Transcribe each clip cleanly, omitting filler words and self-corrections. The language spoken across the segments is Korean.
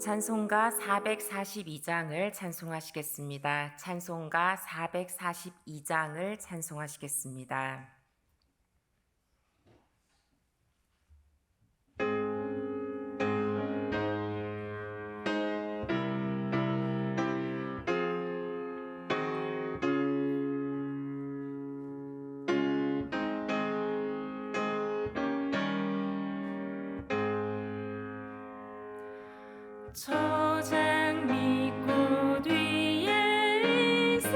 찬송가 442장을 찬송하시겠습니다. 찬송가 442장을 찬송하시겠습니다. 초장 밑꽃 위에 이슬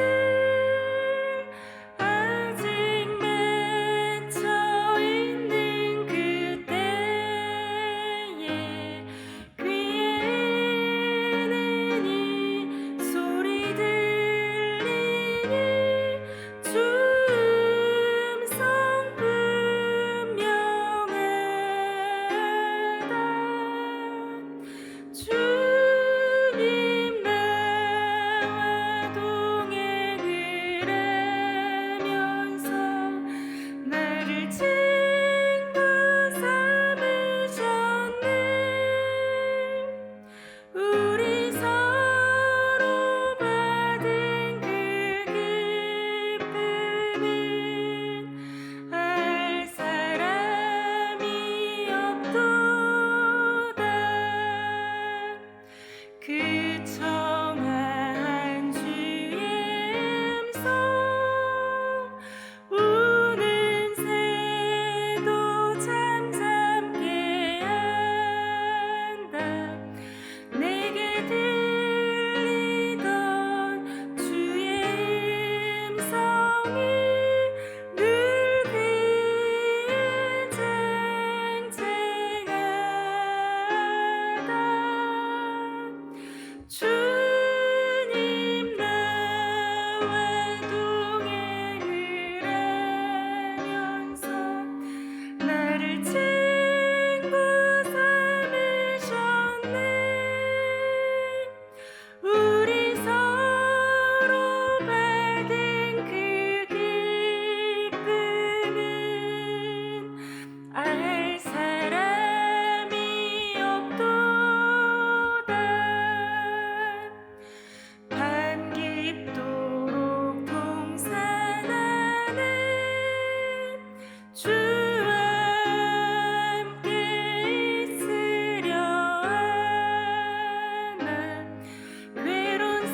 아직 맺혀 있는 그때에 귀에는 이 소리 들리니 주 음성 분명하다. 주님 나와 동행을 하면서 나를 친구 삼으셨네. 우리 서로 받은 그 기쁨은 알 사람이 없도다. 그 청아한 주의 음성 우는 새도 잠잠게 한다. 내게 들리던 주의 음성이 늘 귀에 쟁쟁하다. 주님 나와 동행을 하면서 나를 친구 삼으셨네. 우리 서로 받은 그 기쁨은 알 사람이 없도다. 밤 깊도록 동산하는 주와 함께 있으려 하나. 외로운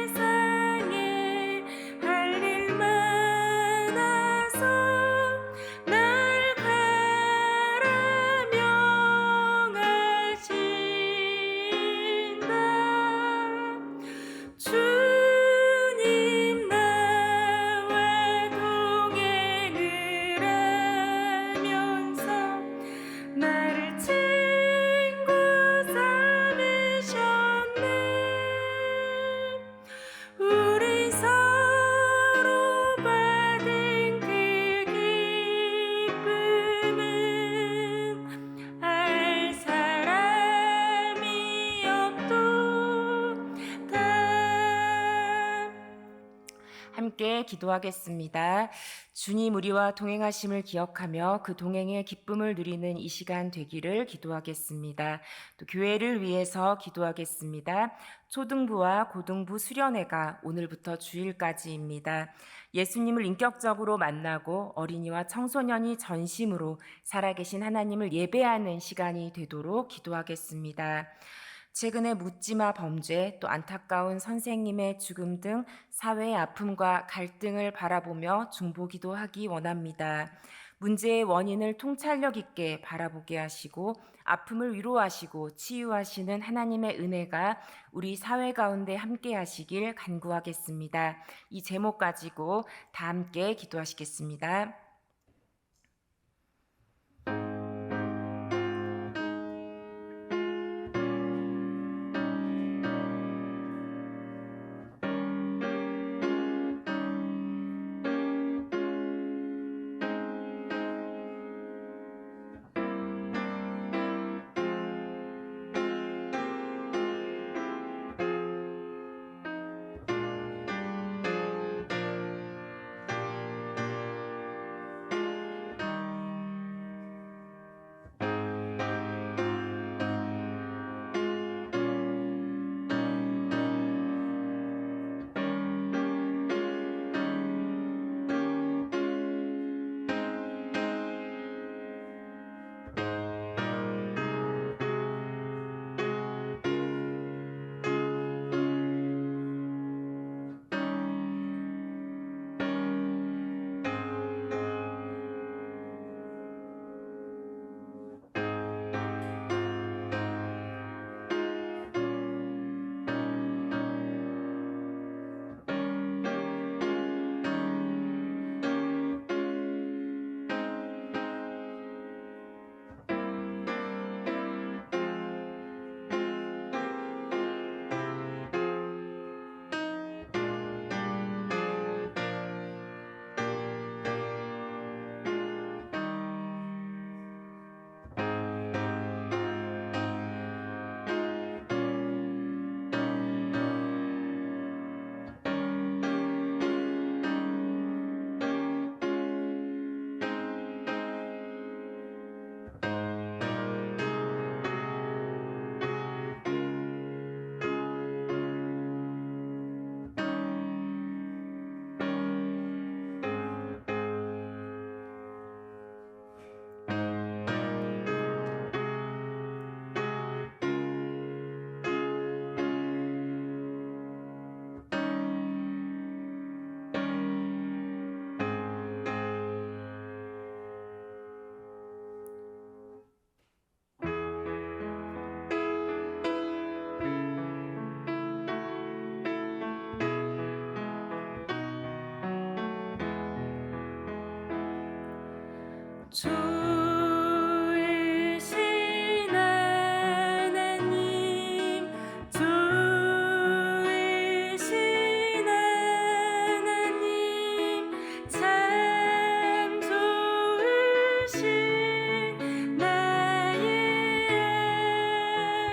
세상에 할 일 많아서 날 바라명하신다. 주님 나와 동행을 하면서 나를 친구 삼으셨네. 우리 서로 받은 그 기쁨은 알 사람이 없도다. 함께 기도하겠습니다. 주님 우리와 동행하심을 기억하며 그 동행의 기쁨을 누리는 이 시간 되기를 기도하겠습니다. 또 교회를 위해서 기도하겠습니다. 초등부와 고등부 수련회가 오늘부터 주일까지입니다. 예수님을 인격적으로 만나고 어린이와 청소년이 전심으로 살아계신 하나님을 예배하는 시간이 되도록 기도하겠습니다. 최근의 묻지마 범죄, 또 안타까운 선생님의 죽음 등 사회의 아픔과 갈등을 바라보며 중보기도 하기 원합니다. 문제의 원인을 통찰력 있게 바라보게 하시고 아픔을 위로하시고 치유하시는 하나님의 은혜가 우리 사회 가운데 함께 하시길 간구하겠습니다. 이 제목 가지고 다 함께 기도하시겠습니다. 좋으신 하나님, 좋으신 하나님, 참 좋으신 나의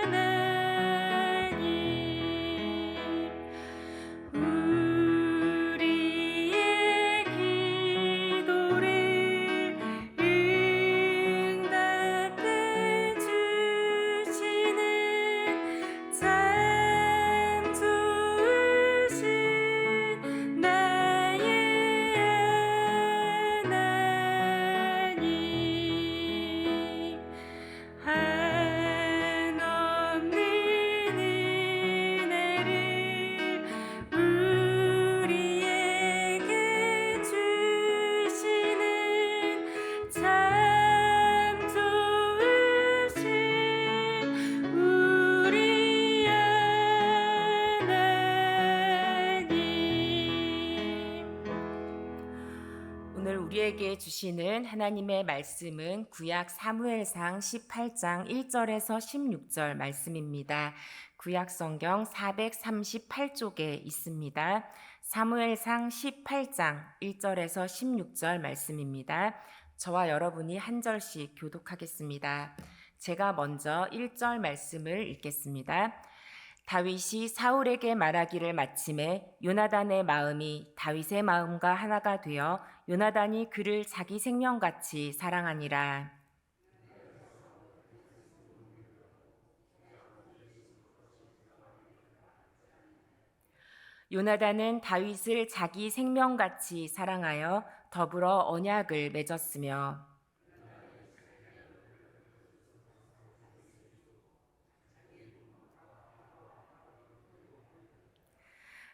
하나님. 우리의 기도를 응답해 주시는 참 좋으신 나의 하나님. 한없는 은혜를 우리에게 주시는 참 좋으신 우리 하나님. 오늘 우리에게 주시는 하나님의 말씀은 구약 사무엘상 18장 1절에서 16절 말씀입니다. 구약 성경 438쪽에 있습니다. 사무엘상 18장 1절에서 16절 말씀입니다. 저와 여러분이 한 절씩 교독하겠습니다. 제가 먼저 1절 말씀을 읽겠습니다. 다윗이 사울에게 말하기를 마침에 요나단의 마음이 다윗의 마음과 하나가 되어 요나단이 그를 자기 생명같이 사랑하니라. 요나단은 다윗을 자기 생명같이 사랑하여 더불어 언약을 맺었으며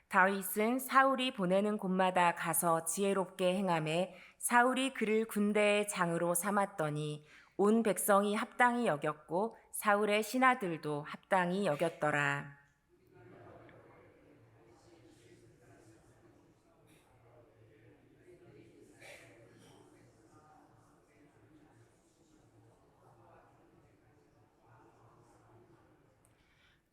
다윗은 사울이 보내는 곳마다 가서 지혜롭게 행하매 사울이 그를 군대의 장으로 삼았더니 온 백성이 합당히 여겼고 사울의 신하들도 합당히 여겼더라.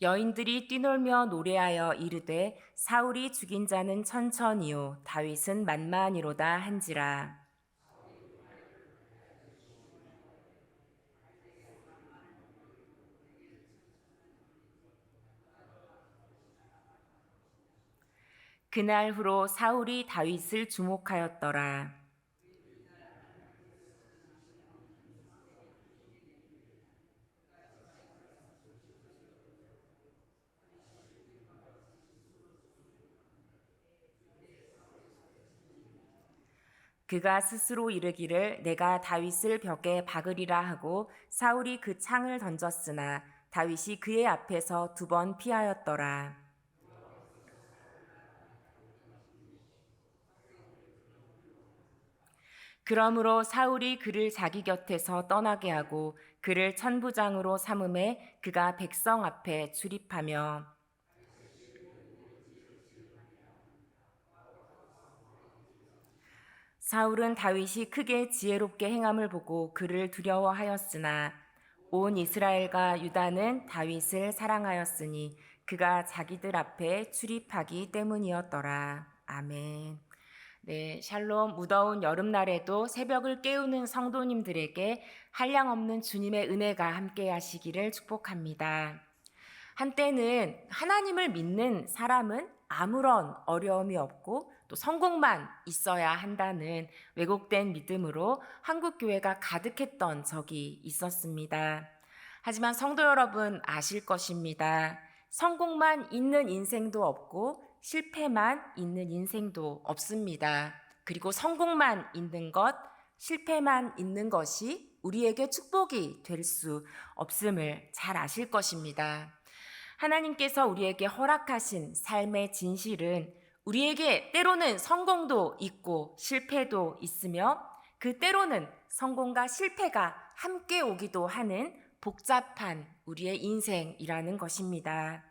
여인들이 뛰놀며 노래하여 이르되 사울이 죽인 자는 천천히요 다윗은 만만히로다 한지라. 그날 후로 사울이 다윗을 주목하였더라. 그가 스스로 이르기를 내가 다윗을 벽에 박으리라 하고 사울이 그 창을 던졌으나 다윗이 그의 앞에서 2번 피하였더라. 그러므로 사울이 그를 자기 곁에서 떠나게 하고 그를 천부장으로 삼음에 그가 백성 앞에 출입하며 사울은 다윗이 크게 지혜롭게 행함을 보고 그를 두려워하였으나 온 이스라엘과 유다는 다윗을 사랑하였으니 그가 자기들 앞에 출입하기 때문이었더라. 아멘. 네, 샬롬. 무더운 여름날에도 새벽을 깨우는 성도님들에게 한량없는 주님의 은혜가 함께 하시기를 축복합니다. 한때는 하나님을 믿는 사람은 아무런 어려움이 없고 또 성공만 있어야 한다는 왜곡된 믿음으로 한국 교회가 가득했던 적이 있었습니다. 하지만 성도 여러분 아실 것입니다. 성공만 있는 인생도 없고 실패만 있는 인생도 없습니다. 그리고 성공만 있는 것, 실패만 있는 것이 우리에게 축복이 될 수 없음을 잘 아실 것입니다. 하나님께서 우리에게 허락하신 삶의 진실은 우리에게 때로는 성공도 있고 실패도 있으며 그 때로는 성공과 실패가 함께 오기도 하는 복잡한 우리의 인생이라는 것입니다.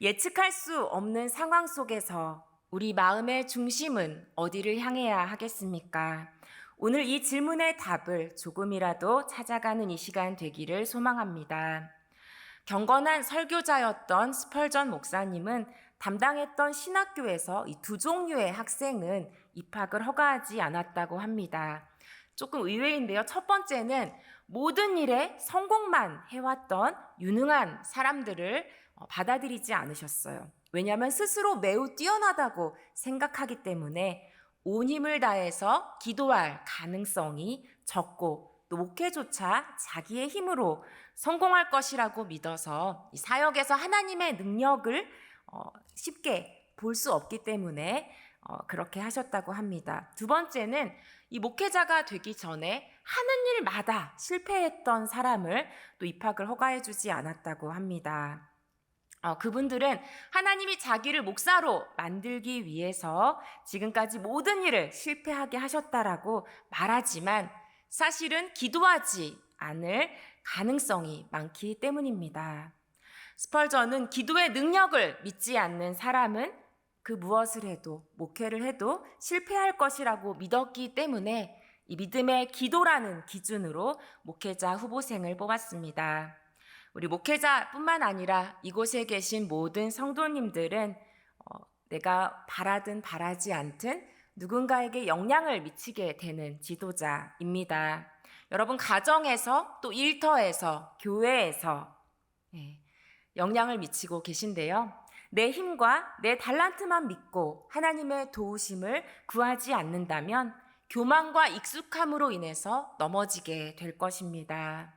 예측할 수 없는 상황 속에서 우리 마음의 중심은 어디를 향해야 하겠습니까? 오늘 이 질문의 답을 조금이라도 찾아가는 이 시간 되기를 소망합니다. 경건한 설교자였던 스펄전 목사님은 담당했던 신학교에서 이 두 종류의 학생은 입학을 허가하지 않았다고 합니다. 조금 의외인데요. 첫 번째는 모든 일에 성공만 해왔던 유능한 사람들을 받아들이지 않으셨어요. 왜냐하면 스스로 매우 뛰어나다고 생각하기 때문에 온 힘을 다해서 기도할 가능성이 적고 또 목회조차 자기의 힘으로 성공할 것이라고 믿어서 이 사역에서 하나님의 능력을 쉽게 볼 수 없기 때문에 그렇게 하셨다고 합니다. 두 번째는 이 목회자가 되기 전에 하는 일마다 실패했던 사람을 또 입학을 허가해 주지 않았다고 합니다. 그분들은 하나님이 자기를 목사로 만들기 위해서 지금까지 모든 일을 실패하게 하셨다라고 말하지만 사실은 기도하지 않을 가능성이 많기 때문입니다. 스펄전은 기도의 능력을 믿지 않는 사람은 그 무엇을 해도 목회를 해도 실패할 것이라고 믿었기 때문에 이 믿음의 기도라는 기준으로 목회자 후보생을 뽑았습니다. 우리 목회자뿐만 아니라 이곳에 계신 모든 성도님들은 내가 바라든 바라지 않든 누군가에게 영향을 미치게 되는 지도자입니다. 여러분 가정에서 또 일터에서 교회에서 영향을 미치고 계신데요. 내 힘과 내 달란트만 믿고 하나님의 도우심을 구하지 않는다면 교만과 익숙함으로 인해서 넘어지게 될 것입니다.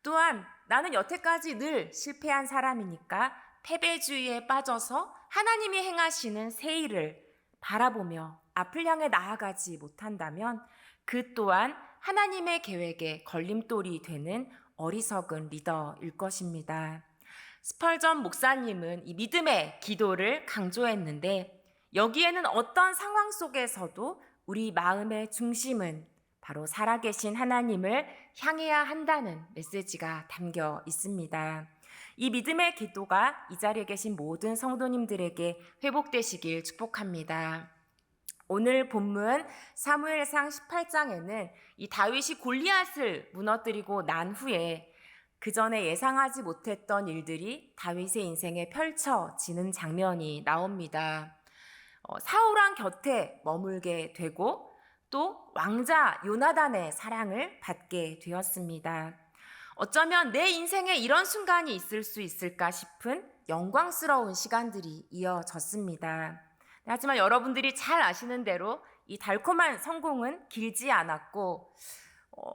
또한 나는 여태까지 늘 실패한 사람이니까 패배주의에 빠져서 하나님이 행하시는 새 일을 바라보며 앞을 향해 나아가지 못한다면 그 또한 하나님의 계획에 걸림돌이 되는 어리석은 리더일 것입니다. 스펄전 목사님은 이 믿음의 기도를 강조했는데 여기에는 어떤 상황 속에서도 우리 마음의 중심은 바로 살아계신 하나님을 향해야 한다는 메시지가 담겨 있습니다. 이 믿음의 기도가 이 자리에 계신 모든 성도님들에게 회복되시길 축복합니다. 오늘 본문 사무엘상 18장에는 이 다윗이 골리앗을 무너뜨리고 난 후에 그 전에 예상하지 못했던 일들이 다윗의 인생에 펼쳐지는 장면이 나옵니다. 사울왕 곁에 머물게 되고 또 왕자 요나단의 사랑을 받게 되었습니다. 어쩌면 내 인생에 이런 순간이 있을 수 있을까 싶은 영광스러운 시간들이 이어졌습니다. 하지만 여러분들이 잘 아시는 대로 이 달콤한 성공은 길지 않았고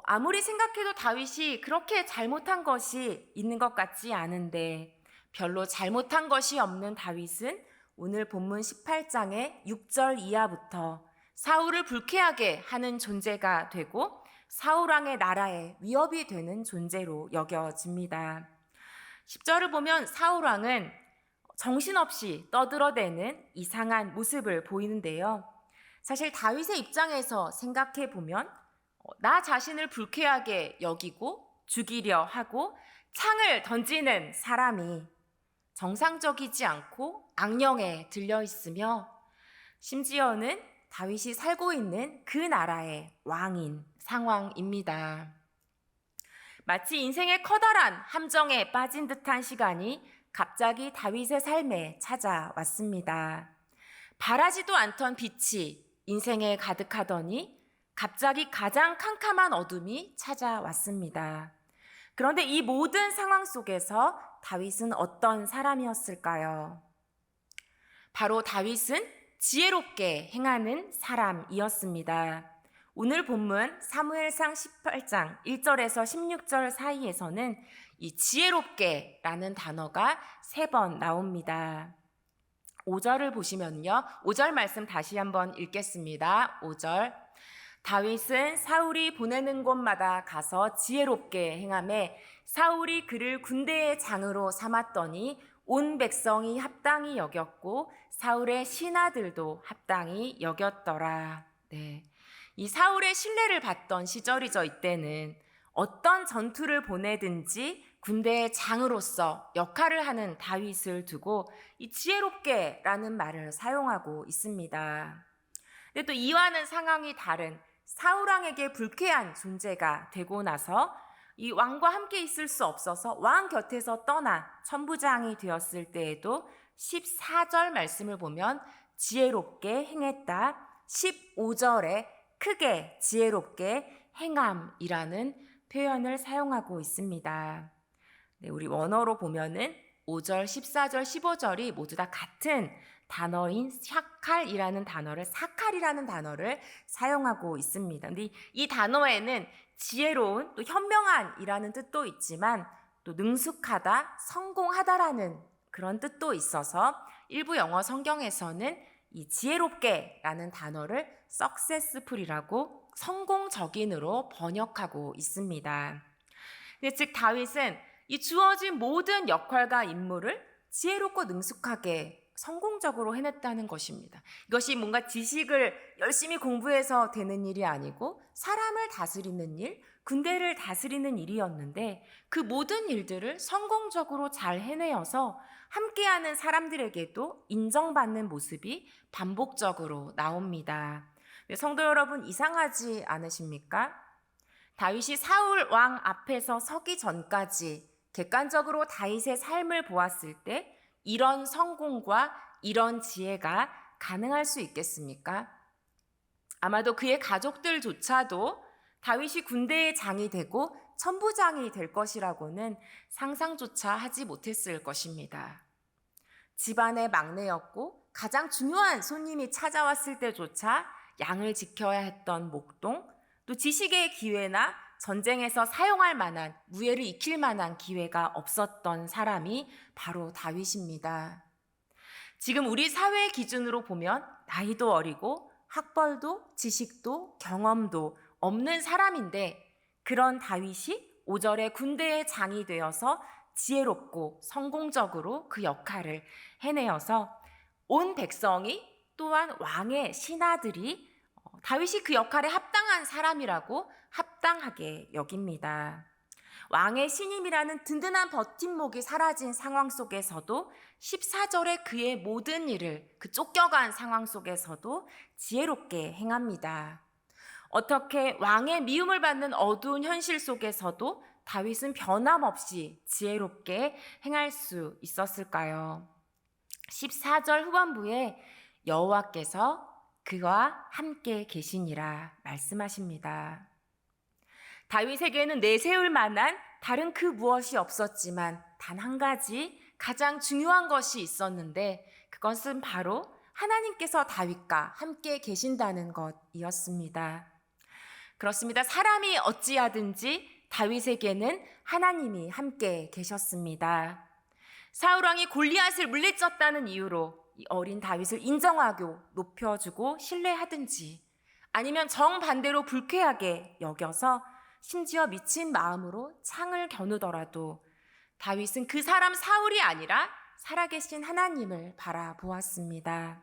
아무리 생각해도 다윗이 그렇게 잘못한 것이 있는 것 같지 않은데 별로 잘못한 것이 없는 다윗은 오늘 본문 18장의 6절 이하부터 사울을 불쾌하게 하는 존재가 되고 사울왕의 나라에 위협이 되는 존재로 여겨집니다. 10절을 보면 사울왕은 정신없이 떠들어대는 이상한 모습을 보이는데요. 사실 다윗의 입장에서 생각해 보면 나 자신을 불쾌하게 여기고 죽이려 하고 창을 던지는 사람이 정상적이지 않고 악령에 들려 있으며 심지어는 다윗이 살고 있는 그 나라의 왕인 상황입니다. 마치 인생의 커다란 함정에 빠진 듯한 시간이 갑자기 다윗의 삶에 찾아왔습니다. 바라지도 않던 빛이 인생에 가득하더니 갑자기 가장 캄캄한 어둠이 찾아왔습니다. 그런데 이 모든 상황 속에서 다윗은 어떤 사람이었을까요? 바로 다윗은 지혜롭게 행하는 사람이었습니다. 오늘 본문 사무엘상 18장 1절에서 16절 사이에서는 이 지혜롭게라는 단어가 3번 나옵니다. 5절을 보시면요. 5절 말씀 다시 한번 읽겠습니다. 5절. 다윗은 사울이 보내는 곳마다 가서 지혜롭게 행하매 사울이 그를 군대의 장으로 삼았더니 온 백성이 합당히 여겼고 사울의 신하들도 합당히 여겼더라. 네. 이 사울의 신뢰를 받던 시절이죠. 이때는 어떤 전투를 보내든지 군대의 장으로서 역할을 하는 다윗을 두고 이 지혜롭게라는 말을 사용하고 있습니다. 근데 또 이와는 상황이 다른 사울 왕에게 불쾌한 존재가 되고 나서 이 왕과 함께 있을 수 없어서 왕 곁에서 떠나 천부장이 되었을 때에도 14절 말씀을 보면 지혜롭게 행했다. 15절에 크게 지혜롭게 행함이라는 표현을 사용하고 있습니다. 네, 우리 원어로 보면은 5절, 14절, 15절이 모두 다 같은 단어인 샤칼이라는 단어를 사칼이라는 단어를 사용하고 있습니다. 근데 이 단어에는 지혜로운 또 현명한이라는 뜻도 있지만 또 능숙하다, 성공하다라는 그런 뜻도 있어서 일부 영어 성경에서는 이 지혜롭게라는 단어를 successful이라고 성공적인으로 번역하고 있습니다. 즉 다윗은 이 주어진 모든 역할과 임무를 지혜롭고 능숙하게 성공적으로 해냈다는 것입니다. 이것이 뭔가 지식을 열심히 공부해서 되는 일이 아니고 사람을 다스리는 일, 군대를 다스리는 일이었는데 그 모든 일들을 성공적으로 잘 해내어서 함께하는 사람들에게도 인정받는 모습이 반복적으로 나옵니다. 성도 여러분, 이상하지 않으십니까? 다윗이 사울 왕 앞에서 서기 전까지 객관적으로 다윗의 삶을 보았을 때 이런 성공과 이런 지혜가 가능할 수 있겠습니까? 아마도 그의 가족들조차도 다윗이 군대의 장이 되고 천부장이 될 것이라고는 상상조차 하지 못했을 것입니다. 집안의 막내였고 가장 중요한 손님이 찾아왔을 때조차 양을 지켜야 했던 목동, 또 지식의 기회나 전쟁에서 사용할 만한, 무예를 익힐 만한 기회가 없었던 사람이 바로 다윗입니다. 지금 우리 사회의 기준으로 보면 나이도 어리고 학벌도 지식도 경험도 없는 사람인데 그런 다윗이 5절에 군대의 장이 되어서 지혜롭고 성공적으로 그 역할을 해내어서 온 백성이 또한 왕의 신하들이 다윗이 그 역할에 합당한 사람이라고 합당하게 여깁니다. 왕의 신임이라는 든든한 버팀목이 사라진 상황 속에서도 14절에 그의 모든 일을 그 쫓겨간 상황 속에서도 지혜롭게 행합니다. 어떻게 왕의 미움을 받는 어두운 현실 속에서도 다윗은 변함없이 지혜롭게 행할 수 있었을까요? 14절 후반부에 여호와께서 그와 함께 계시니라 말씀하십니다. 다윗에게는 내세울 만한 다른 그 무엇이 없었지만 단 한 가지 가장 중요한 것이 있었는데 그것은 바로 하나님께서 다윗과 함께 계신다는 것이었습니다. 그렇습니다. 사람이 어찌하든지 다윗에게는 하나님이 함께 계셨습니다. 사울왕이 골리앗을 물리쳤다는 이유로 이 어린 다윗을 인정하고 높여주고 신뢰하든지 아니면 정반대로 불쾌하게 여겨서 심지어 미친 마음으로 창을 겨누더라도 다윗은 그 사람 사울이 아니라 살아계신 하나님을 바라보았습니다.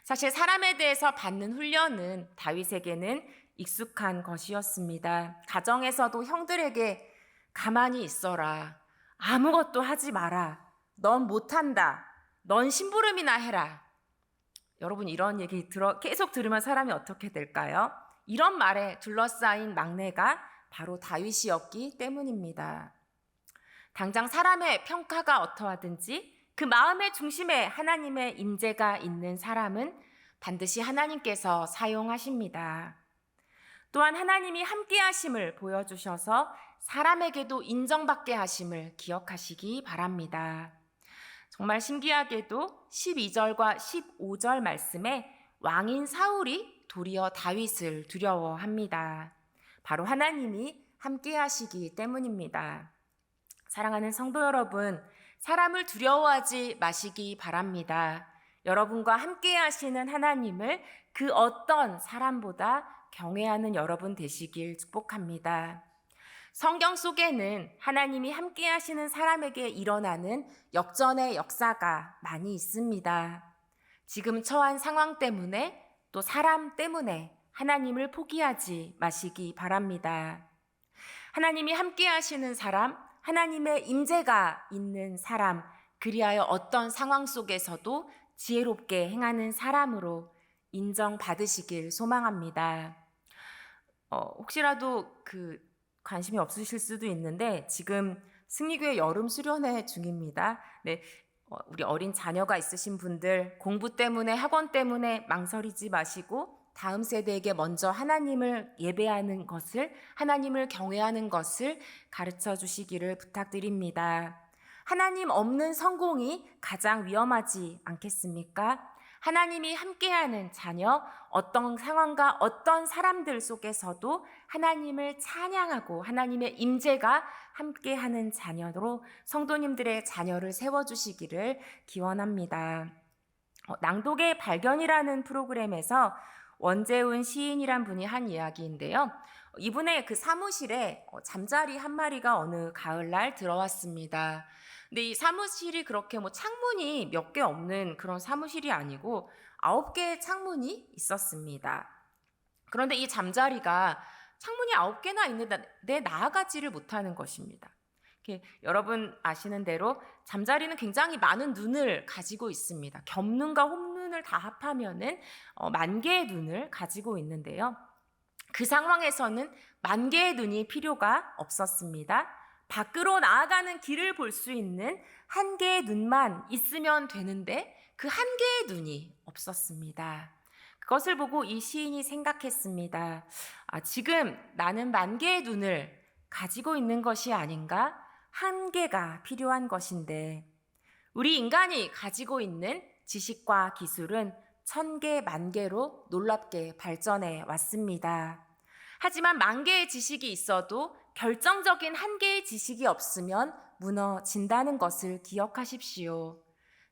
사실 사람에 대해서 받는 훈련은 다윗에게는 익숙한 것이었습니다. 가정에서도 형들에게 가만히 있어라, 아무것도 하지 마라, 넌 못한다, 넌 심부름이나 해라. 여러분 이런 얘기 계속 들으면 사람이 어떻게 될까요? 이런 말에 둘러싸인 막내가 바로 다윗이었기 때문입니다. 당장 사람의 평가가 어떠하든지 그 마음의 중심에 하나님의 임재가 있는 사람은 반드시 하나님께서 사용하십니다. 또한 하나님이 함께 하심을 보여주셔서 사람에게도 인정받게 하심을 기억하시기 바랍니다. 정말 신기하게도 12절과 15절 말씀에 왕인 사울이 도리어 다윗을 두려워합니다. 바로 하나님이 함께 하시기 때문입니다. 사랑하는 성도 여러분, 사람을 두려워하지 마시기 바랍니다. 여러분과 함께 하시는 하나님을 그 어떤 사람보다 경외하는 여러분 되시길 축복합니다. 성경 속에는 하나님이 함께 하시는 사람에게 일어나는 역전의 역사가 많이 있습니다. 지금 처한 상황 때문에 또 사람 때문에 하나님을 포기하지 마시기 바랍니다. 하나님이 함께 하시는 사람, 하나님의 임재가 있는 사람, 그리하여 어떤 상황 속에서도 지혜롭게 행하는 사람으로 인정받으시길 소망합니다. 혹시라도 관심이 없으실 수도 있는데 지금 승리교회 여름 수련회 중입니다. 네, 우리 어린 자녀가 있으신 분들 공부 때문에 학원 때문에 망설이지 마시고 다음 세대에게 먼저 하나님을 예배하는 것을, 하나님을 경외하는 것을 가르쳐 주시기를 부탁드립니다. 하나님 없는 성공이 가장 위험하지 않겠습니까? 하나님이 함께하는 자녀, 어떤 상황과 어떤 사람들 속에서도 하나님을 찬양하고 하나님의 임재가 함께하는 자녀로 성도님들의 자녀를 세워주시기를 기원합니다. 낭독의 발견이라는 프로그램에서 원재훈 시인이란 분이 한 이야기인데요. 이분의 사무실에 잠자리 한 마리가 어느 가을날 들어왔습니다. 근데 이 사무실이 그렇게 창문이 몇 개 없는 그런 사무실이 아니고 9개의 창문이 있었습니다. 그런데 이 잠자리가 창문이 9개나 있는데 나아가지를 못하는 것입니다. 여러분 아시는 대로 잠자리는 굉장히 많은 눈을 가지고 있습니다. 겹눈과 홈눈을 다 합하면은 10,000개의 눈을 가지고 있는데요. 그 상황에서는 10,000개의 눈이 필요가 없었습니다. 밖으로 나아가는 길을 볼 수 있는 1개의 눈만 있으면 되는데 그 1개의 눈이 없었습니다. 그것을 보고 이 시인이 생각했습니다. 지금 나는 10,000개의 눈을 가지고 있는 것이 아닌가? 1개가 필요한 것인데 우리 인간이 가지고 있는 지식과 기술은 1,000개, 10,000개로 놀랍게 발전해 왔습니다. 하지만 10,000개의 지식이 있어도 결정적인 1개의 지식이 없으면 무너진다는 것을 기억하십시오.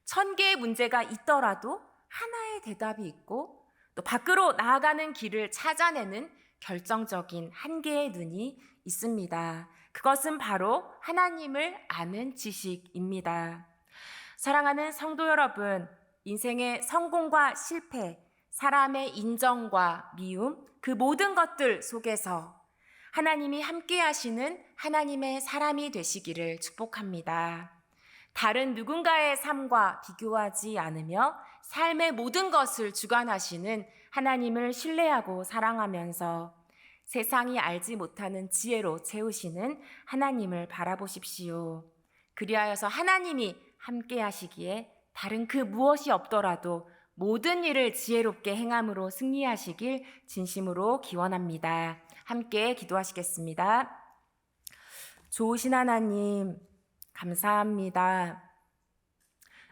1,000개의 문제가 있더라도 하나의 대답이 있고 또 밖으로 나아가는 길을 찾아내는 결정적인 1개의 눈이 있습니다. 그것은 바로 하나님을 아는 지식입니다. 사랑하는 성도 여러분, 인생의 성공과 실패, 사람의 인정과 미움, 그 모든 것들 속에서 하나님이 함께 하시는 하나님의 사람이 되시기를 축복합니다. 다른 누군가의 삶과 비교하지 않으며 삶의 모든 것을 주관하시는 하나님을 신뢰하고 사랑하면서 세상이 알지 못하는 지혜로 채우시는 하나님을 바라보십시오. 그리하여서 하나님이 함께 하시기에 다른 그 무엇이 없더라도 모든 일을 지혜롭게 행함으로 승리하시길 진심으로 기원합니다. 함께 기도하시겠습니다. 좋으신 하나님, 감사합니다.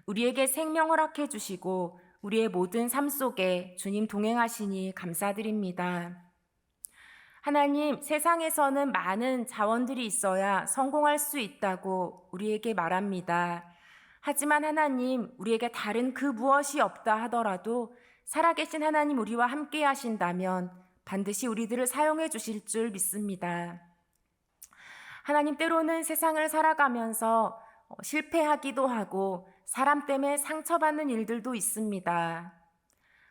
우리에게 생명 허락해 주시고 우리의 모든 삶 속에 주님 동행하시니 감사드립니다. 하나님, 세상에서는 많은 자원들이 있어야 성공할 수 있다고 우리에게 말합니다. 하지만 하나님, 우리에게 다른 그 무엇이 없다 하더라도 살아계신 하나님 우리와 함께 하신다면 반드시 우리들을 사용해 주실 줄 믿습니다. 하나님, 때로는 세상을 살아가면서 실패하기도 하고 사람 때문에 상처받는 일들도 있습니다.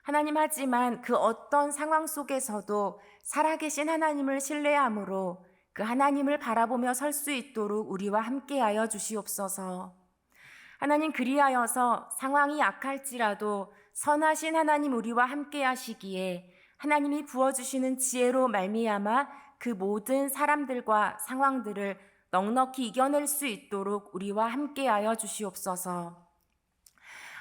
하나님, 하지만 그 어떤 상황 속에서도 살아계신 하나님을 신뢰함으로 그 하나님을 바라보며 설 수 있도록 우리와 함께하여 주시옵소서. 하나님, 그리하여서 상황이 악할지라도 선하신 하나님 우리와 함께하시기에 하나님이 부어주시는 지혜로 말미암아 그 모든 사람들과 상황들을 넉넉히 이겨낼 수 있도록 우리와 함께하여 주시옵소서.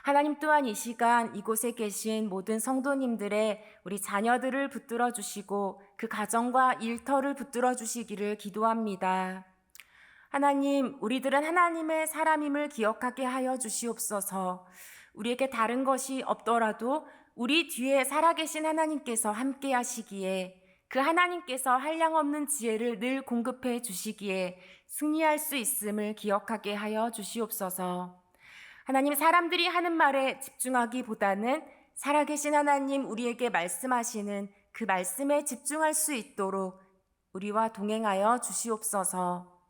하나님, 또한 이 시간 이곳에 계신 모든 성도님들의 우리 자녀들을 붙들어 주시고 그 가정과 일터를 붙들어 주시기를 기도합니다. 하나님, 우리들은 하나님의 사람임을 기억하게 하여 주시옵소서. 우리에게 다른 것이 없더라도 우리 뒤에 살아계신 하나님께서 함께 하시기에 그 하나님께서 한량없는 지혜를 늘 공급해 주시기에 승리할 수 있음을 기억하게 하여 주시옵소서. 하나님, 사람들이 하는 말에 집중하기보다는 살아계신 하나님 우리에게 말씀하시는 그 말씀에 집중할 수 있도록 우리와 동행하여 주시옵소서.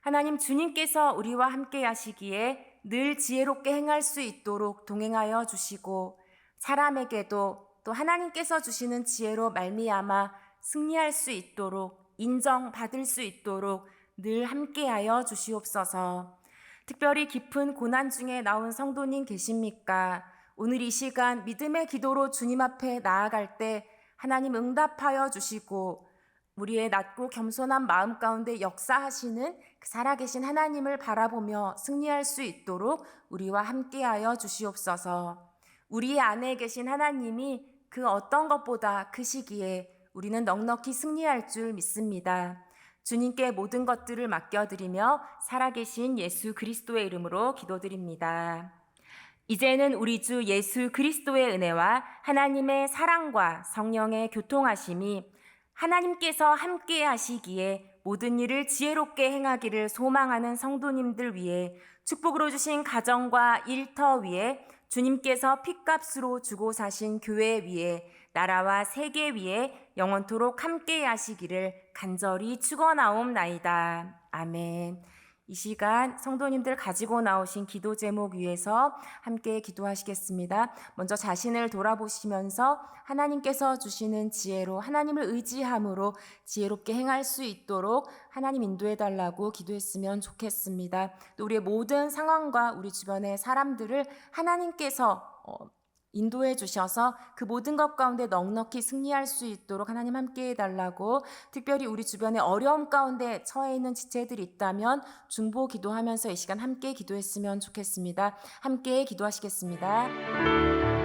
하나님, 주님께서 우리와 함께 하시기에 늘 지혜롭게 행할 수 있도록 동행하여 주시고 사람에게도 또 하나님께서 주시는 지혜로 말미암아 승리할 수 있도록 인정받을 수 있도록 늘 함께하여 주시옵소서. 특별히 깊은 고난 중에 나온 성도님 계십니까? 오늘 이 시간 믿음의 기도로 주님 앞에 나아갈 때 하나님 응답하여 주시고 우리의 낮고 겸손한 마음 가운데 역사하시는 그 살아계신 하나님을 바라보며 승리할 수 있도록 우리와 함께하여 주시옵소서. 우리 안에 계신 하나님이 그 어떤 것보다 그 시기에 우리는 넉넉히 승리할 줄 믿습니다. 주님께 모든 것들을 맡겨드리며 살아계신 예수 그리스도의 이름으로 기도드립니다. 이제는 우리 주 예수 그리스도의 은혜와 하나님의 사랑과 성령의 교통하심이 하나님께서 함께 하시기에 모든 일을 지혜롭게 행하기를 소망하는 성도님들 위해 축복으로 주신 가정과 일터 위에 주님께서 핏값으로 주고 사신 교회 위에 나라와 세계 위에 영원토록 함께 하시기를 간절히 축원하옵나이다. 아멘. 이 시간 성도님들 가지고 나오신 기도 제목 위에서 함께 기도하시겠습니다. 먼저 자신을 돌아보시면서 하나님께서 주시는 지혜로 하나님을 의지함으로 지혜롭게 행할 수 있도록 하나님 인도해달라고 기도했으면 좋겠습니다. 또 우리의 모든 상황과 우리 주변의 사람들을 하나님께서 인도해 주셔서 그 모든 것 가운데 넉넉히 승리할 수 있도록 하나님 함께 해달라고, 특별히 우리 주변에 어려움 가운데 처해 있는 지체들이 있다면 중보 기도하면서 이 시간 함께 기도했으면 좋겠습니다. 함께 기도하시겠습니다.